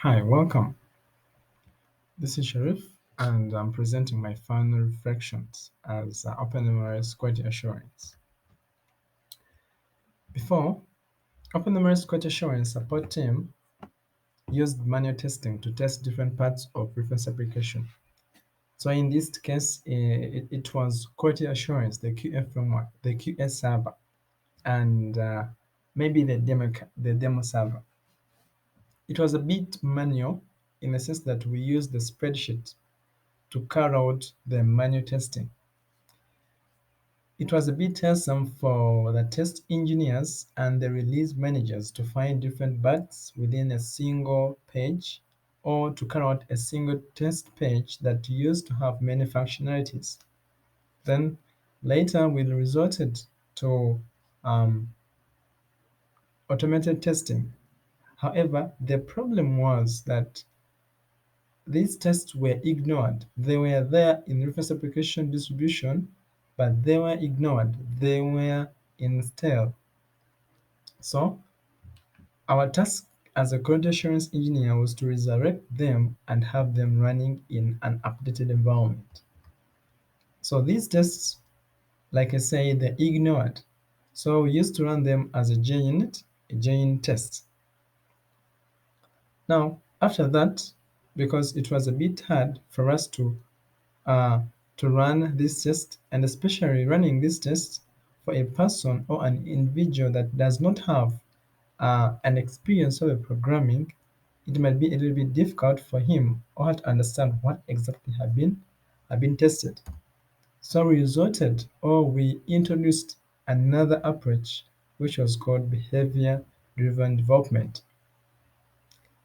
Hi, welcome. This is Sharif, and I'm presenting my final reflections as OpenMRS Quality Assurance. Before, OpenMRS Quality Assurance support team used manual testing to test different parts of reference application. So in this case, it was quality assurance, the QA framework, the QA server, and maybe the demo server. It was a bit manual in the sense that we used the spreadsheet to carry out the manual testing. It was a bit tiresome for the test engineers and the release managers to find different bugs within a single page or to carry out a single test page that used to have many functionalities. Then later we resorted to um, automated testing. However, the problem was that these tests were ignored. They were there in reference application distribution, but they were ignored. They were installed. So our task as a quality assurance engineer was to resurrect them and have them running in an updated environment. So these tests, like I say, they're ignored. So we used to run them as a JUnit, a JUnit test. Now, after that, because it was a bit hard for us uh, to run this test, and especially running this test for a person or an individual that does not have an experience of programming, it might be a little bit difficult for him or her to understand what exactly have been tested. So we resorted or we introduced another approach which was called behavior driven development.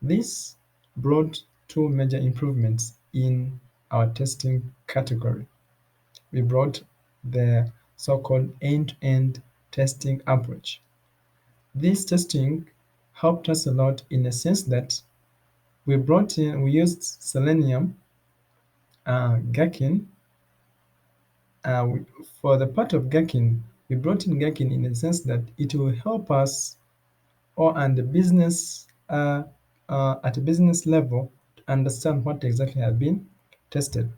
This brought two major improvements in our testing category. We brought the so-called end-to-end testing approach. This testing helped us a lot in the sense that we used Selenium, Gherkin. For the part of Gherkin, we brought in Gherkin in the sense that it will help us or and the business at a business level to understand what exactly had been tested.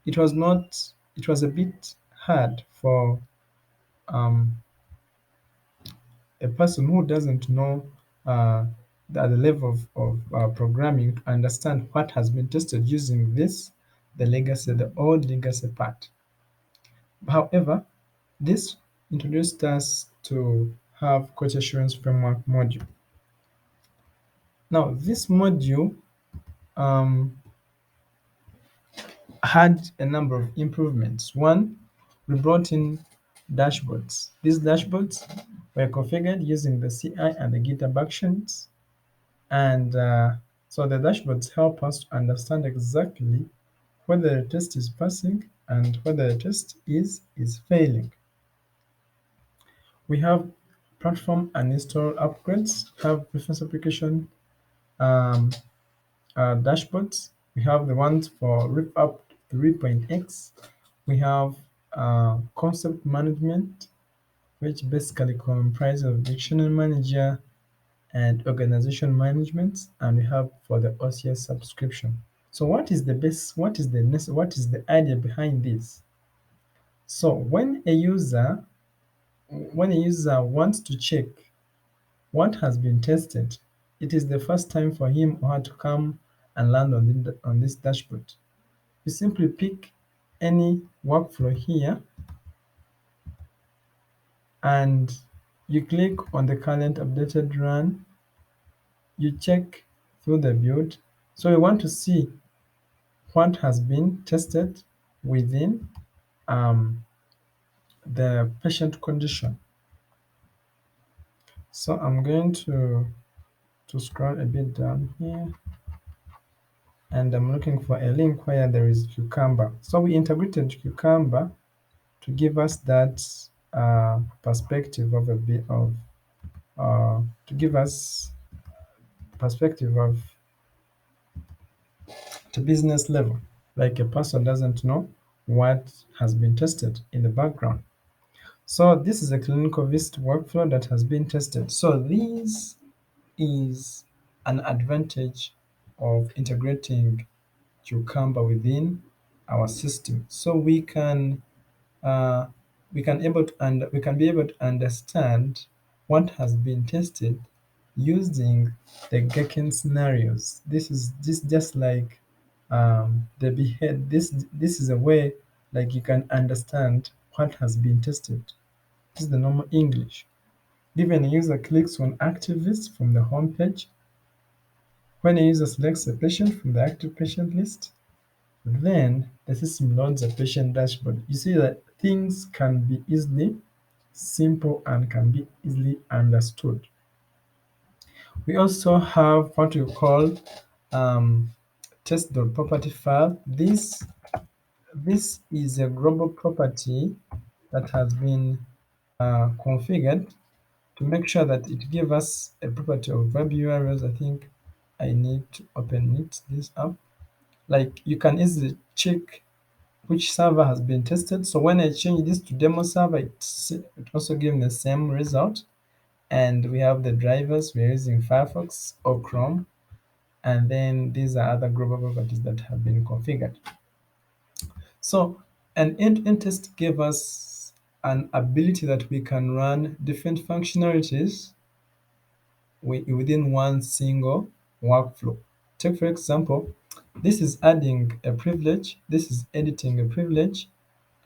It was not. It was a bit hard for um, a person who doesn't know at the level of programming to understand what has been tested using the old legacy part. However, this introduced us to have quality assurance framework module. Now, this module um, had a number of improvements. One, we brought in dashboards. These dashboards were configured using the CI and the GitHub Actions. And so the dashboards help us to understand exactly whether the test is passing and whether the test is failing. We have platform and install upgrades, have reference application um, dashboards. We have the ones for rip up 3.x. We have concept management, which basically comprises of dictionary manager and organization management, and we have for the OCS subscription. So what is the best, what is the idea behind this? So when a user wants to check what has been tested, it is the first time for him or her to come and land on this dashboard. You simply pick any workflow here and you click on the current updated run, you check through the build. So we want to see what has been tested within um, the patient condition. So I'm going to scroll a bit down here and I'm looking for a link where there is Cucumber. So we integrated Cucumber to give us that perspective of a bit of to give us perspective of the business level, like a person doesn't know what has been tested in the background. So this is a clinical visit workflow that has been tested. So this is an advantage of integrating Cucumber within our system, so uh, we can be able to understand what has been tested using the Gherkin scenarios. This just like the behead. This is a way like you can understand what has been tested. This is the normal English. Given a user clicks on activists from the home page, when a user selects a patient from the active patient list, then the system loads a patient dashboard. You see that things can be easily simple and can be easily understood. We also have what we call um, test.property file. This is a global property that has been configured to make sure that it gives us a property of web URLs. I think I need to open this up. Like you can easily check which server has been tested. So when I change this to demo server, it also gives me the same result. And we have the drivers, we're using Firefox or Chrome. And then these are other global properties that have been configured. So an end-to-end test gave us an ability that we can run different functionalities within one single workflow. Take for example, this is adding a privilege, this is editing a privilege,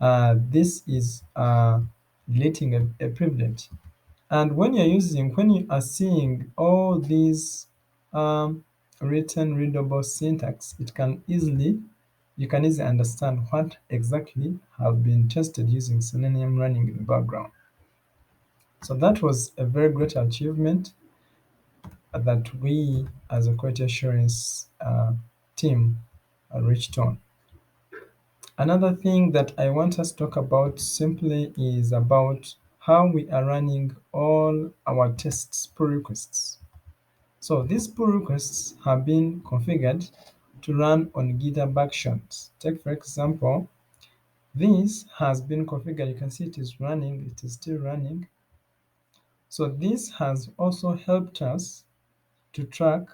this is deleting a privilege. And when you are seeing all these written readable syntax, you can easily understand what exactly have been tested using Selenium running in the background. So that was a very great achievement that we as a quality assurance team reached on. Another thing that I want us to talk about simply is about how we are running all our tests pull requests. So these pull requests have been configured to run on GitHub Actions. Take for example, this has been configured. You can see it is running, it is still running. So this has also helped us to track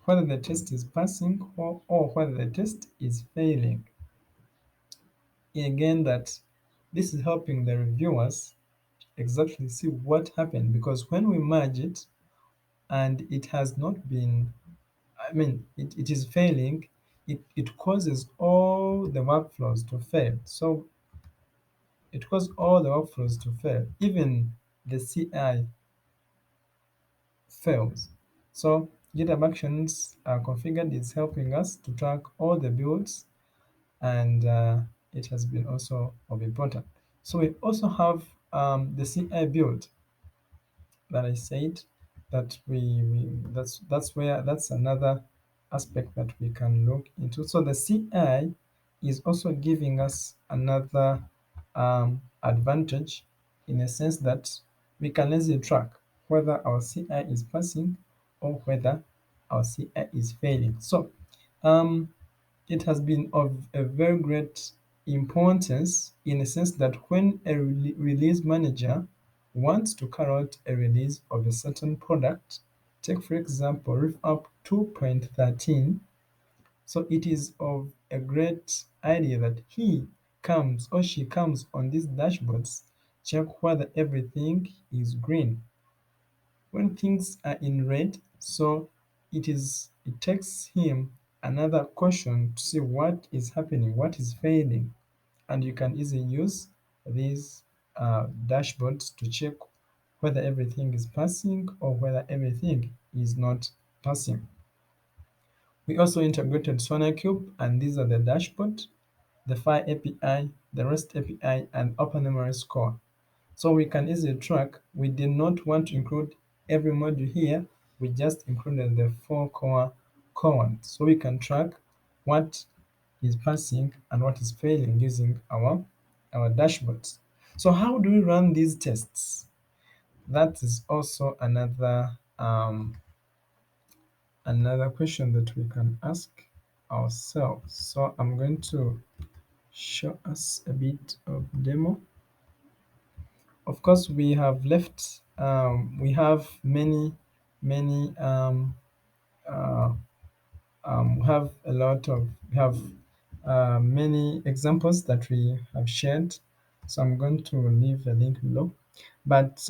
whether the test is passing or whether the test is failing. Again, that this is helping the reviewers exactly see what happened, because when we merge it and it has not been, it is failing, it causes all the workflows to fail. So it causes all the workflows to fail. Even the CI fails. So GitHub Actions configured is helping us to track all the builds, and it has been also of importance. So we also have the CI build that I said that that's another aspect that we can look into. So the CI is also giving us another advantage, in a sense that we can easily track whether our CI is passing or whether our CI is failing. So um, it has been of a very great importance, in a sense that when a release manager wants to carry out a release of a certain product, take for example RefUp 2.13, so it is of a great idea that he comes or she comes on these dashboards, check whether everything is green. When things are in red, so it takes him another question to see what is happening, what is failing, and you can easily use these dashboards to check whether everything is passing or whether everything is not passing. We also integrated SonarCube, and these are the dashboard, the Fire API, the REST API, and OpenMRS Core. So we can easily track. We did not want to include every module here. We just included the four core ones. So we can track what is passing and what is failing using our dashboards. So how do we run these tests? That is also another question that we can ask ourselves. So I'm going to show us a bit of demo. Of course, we have left, we have many uh, we have many examples that we have shared. So I'm going to leave a link below. But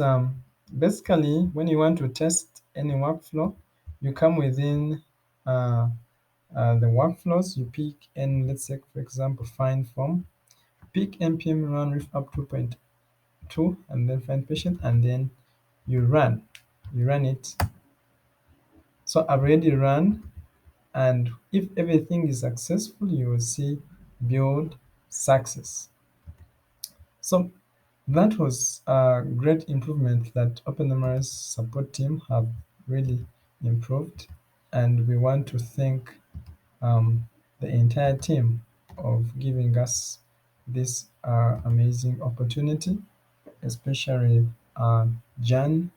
basically, when you want to test any workflow, you come within uh, the workflows. You pick, and let's say, for example, find form. Pick npm run with up 2.2, and then find patient, and then you run. You run it. So I've already run, and if everything is successful, you will see build success. So that was a great improvement that OpenMRS support team have really improved, and we want to thank the entire team of giving us this amazing opportunity, especially Jan,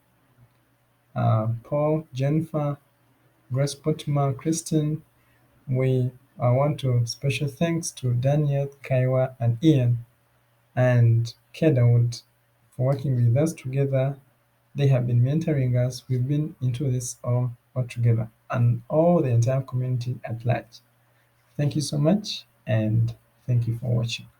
Paul, Jennifer, Grace Potma, Christine. We want to special thanks to Daniel, Kaiwa, and Ian and Kedawood for working with us together. They have been mentoring us. We've been into this all together, and all the entire community at large. Thank you so much, and thank you for watching.